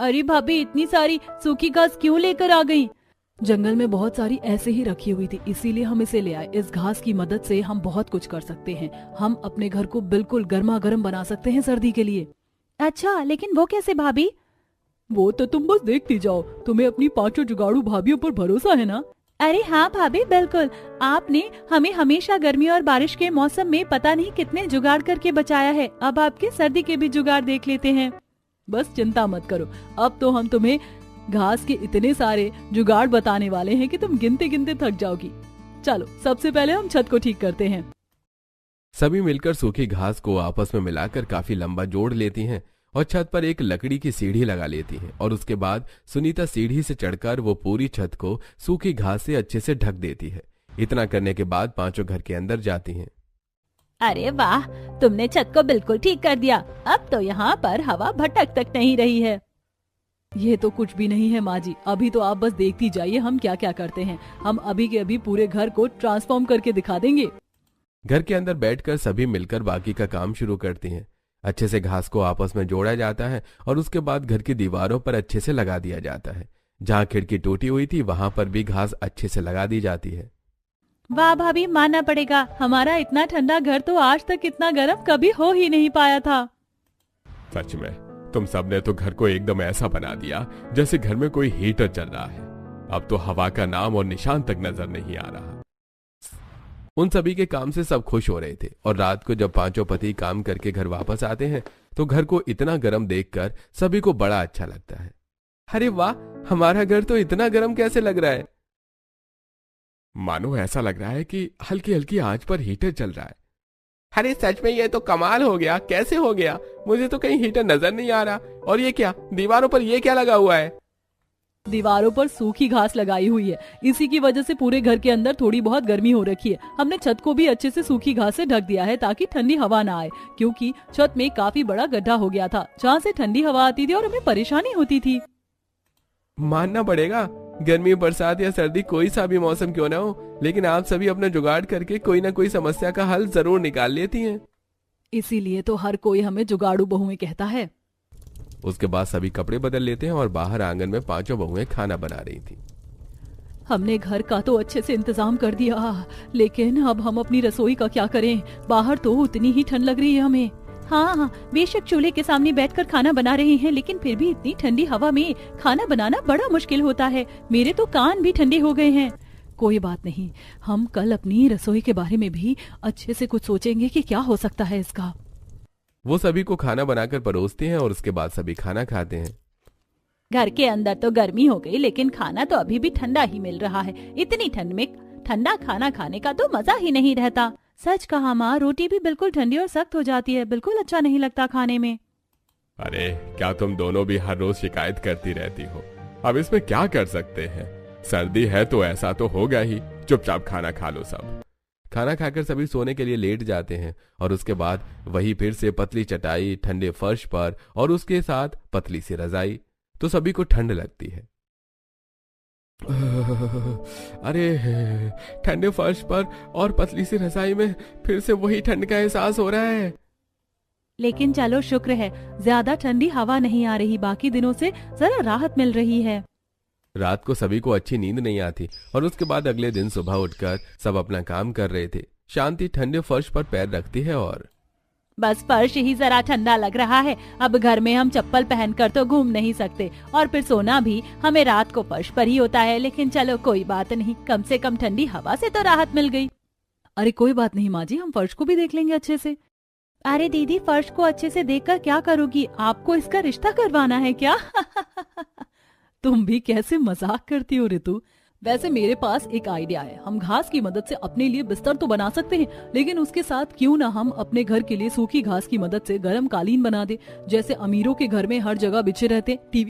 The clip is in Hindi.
अरे भाभी, इतनी सारी सूखी घास क्यों लेकर आ गई? जंगल में बहुत सारी ऐसे ही रखी हुई थी, इसीलिए हम इसे ले आए। इस घास की मदद से हम बहुत कुछ कर सकते हैं। हम अपने घर को बिल्कुल गर्मा गर्म बना सकते हैं सर्दी के लिए। अच्छा, लेकिन वो कैसे भाभी? वो तो तुम बस देखती जाओ। तुम्हें अपनी पांचों जुगाड़ू भाभीियों पर भरोसा है ना? अरे हाँ भाभी, बिल्कुल। आपने हमें हमेशा गर्मी और बारिश के मौसम में पता नहीं कितने जुगाड़ करके बचाया है। अब आपके सर्दी के भी जुगाड़ देख लेते हैं। बस चिंता मत करो, अब तो हम तुम्हें घास के इतने सारे जुगाड़ बताने वाले हैं कि तुम गिनते गिनते थक जाओगी। चलो, सबसे पहले हम छत को ठीक करते हैं। सभी मिलकर सूखी घास को आपस में मिलाकर काफी लंबा जोड़ लेती हैं और छत पर एक लकड़ी की सीढ़ी लगा लेती हैं और उसके बाद सुनीता सीढ़ी से चढ़कर वो पूरी छत को सूखी घास से अच्छे से ढक देती है। इतना करने के बाद पांचों घर के अंदर जाती हैं। अरे वाह, तुमने छत को बिल्कुल ठीक कर दिया। अब तो यहाँ पर हवा भटक तक नहीं रही है। ये तो कुछ भी नहीं है माँ जी, अभी तो आप बस देखती जाइए हम क्या क्या करते हैं। हम अभी के अभी पूरे घर को ट्रांसफॉर्म करके दिखा देंगे। घर के अंदर बैठकर सभी मिलकर बाकी का काम शुरू करती हैं। अच्छे से घास को आपस में जोड़ा जाता है और उसके बाद घर की दीवारों पर अच्छे से लगा दिया जाता है। जहाँ खिड़की टूटी हुई थी वहां पर भी घास अच्छे से लगा दी जाती है। वाह भाभी, मानना पड़ेगा, हमारा इतना ठंडा घर तो आज तक इतना गर्म कभी हो ही नहीं पाया था। सच में तुम सबने तो घर को एकदम ऐसा बना दिया जैसे घर में कोई हीटर चल रहा है। अब तो हवा का नाम और निशान तक नजर नहीं आ रहा। उन सभी के काम से सब खुश हो रहे थे और रात को जब पांचों पति काम करके घर वापस आते हैं तो घर को इतना गर्म देखकर सभी को बड़ा अच्छा लगता है। अरे वाह, हमारा घर तो इतना गर्म कैसे लग रहा है? मानो ऐसा लग रहा है कि हल्की हल्की आंच पर हीटर चल रहा है। अरे सच में ये तो कमाल हो गया। कैसे हो गया? मुझे तो कहीं हीटर नजर नहीं आ रहा। और ये क्या, दीवारों पर ये क्या लगा हुआ है? दीवारों पर सूखी घास लगाई हुई है। इसी की वजह से पूरे घर के अंदर थोड़ी बहुत गर्मी हो रखी है। हमने छत को भी अच्छे से सूखी घास से ढक दिया है ताकि ठंडी हवा ना आए, क्योंकि छत में काफी बड़ा गड्ढा हो गया था जहाँ से ठंडी हवा आती थी और हमें परेशानी होती थी। मानना पड़ेगा, गर्मी, बरसात या सर्दी कोई सा भी मौसम क्यों ना हो, लेकिन आप सभी अपना जुगाड़ करके कोई ना कोई समस्या का हल जरूर निकाल लेती हैं। इसीलिए तो हर कोई हमें जुगाड़ू बहुएं कहता है। उसके बाद सभी कपड़े बदल लेते हैं और बाहर आंगन में पांचों बहुएं खाना बना रही थी। हमने घर का तो अच्छे से इंतजाम कर दिया, लेकिन अब हम अपनी रसोई का क्या करें? बाहर तो उतनी ही ठंड लग रही है हमें। हाँ, बेशक चूल्हे के सामने बैठकर खाना बना रहे हैं, लेकिन फिर भी इतनी ठंडी हवा में खाना बनाना बड़ा मुश्किल होता है। मेरे तो कान भी ठंडे हो गए हैं। कोई बात नहीं, हम कल अपनी रसोई के बारे में भी अच्छे से कुछ सोचेंगे कि क्या हो सकता है इसका। वो सभी को खाना बनाकर परोसते हैं और उसके बाद सभी खाना खाते हैं। घर के अंदर तो गर्मी हो गई, लेकिन खाना तो अभी भी ठंडा ही मिल रहा है। इतनी ठंड में ठंडा खाना खाने का तो मजा ही नहीं रहता। सच कहा माँ, रोटी भी बिल्कुल ठंडी और सख्त हो जाती है, बिल्कुल अच्छा नहीं लगता खाने में। अरे क्या तुम दोनों भी हर रोज शिकायत करती रहती हो? अब इसमें क्या कर सकते हैं? सर्दी है तो ऐसा तो होगा ही। चुपचाप खाना खा लो सब। खाना खाकर सभी सोने के लिए लेट जाते हैं और उसके बाद वही फिर से पतली चटाई, ठंडे फर्श पर और उसके साथ पतली सी रजाई, तो सभी को ठंड लगती है। अरे ठंडे फर्श पर और पतली सी रजाई में फिर से वही ठंड का एहसास हो रहा है। लेकिन चलो शुक्र है, ज्यादा ठंडी हवा नहीं आ रही। बाकी दिनों से जरा राहत मिल रही है। रात को सभी को अच्छी नींद नहीं आती और उसके बाद अगले दिन सुबह उठकर सब अपना काम कर रहे थे। शांति ठंडे फर्श पर पैर रखती है और बस फर्श ही जरा ठंडा लग रहा है। अब घर में हम चप्पल पहनकर तो घूम नहीं सकते और फिर सोना भी हमें रात को फर्श पर ही होता है। लेकिन चलो कोई बात नहीं, कम से कम ठंडी हवा से तो राहत मिल गई। अरे कोई बात नहीं माँ जी, हम फर्श को भी देख लेंगे अच्छे से। अरे दीदी, फर्श को अच्छे से देखकर क्या करोगी? आपको इसका रिश्ता करवाना है क्या? तुम भी कैसे मजाक करती हो ऋतु। वैसे मेरे पास एक आइडिया है। हम घास की मदद से अपने लिए बिस्तर तो बना सकते हैं, लेकिन उसके साथ क्यों ना हम अपने घर के लिए सूखी घास की मदद से गर्म कालीन बना दे, जैसे अमीरों के घर में हर जगह बिछे रहते टीवी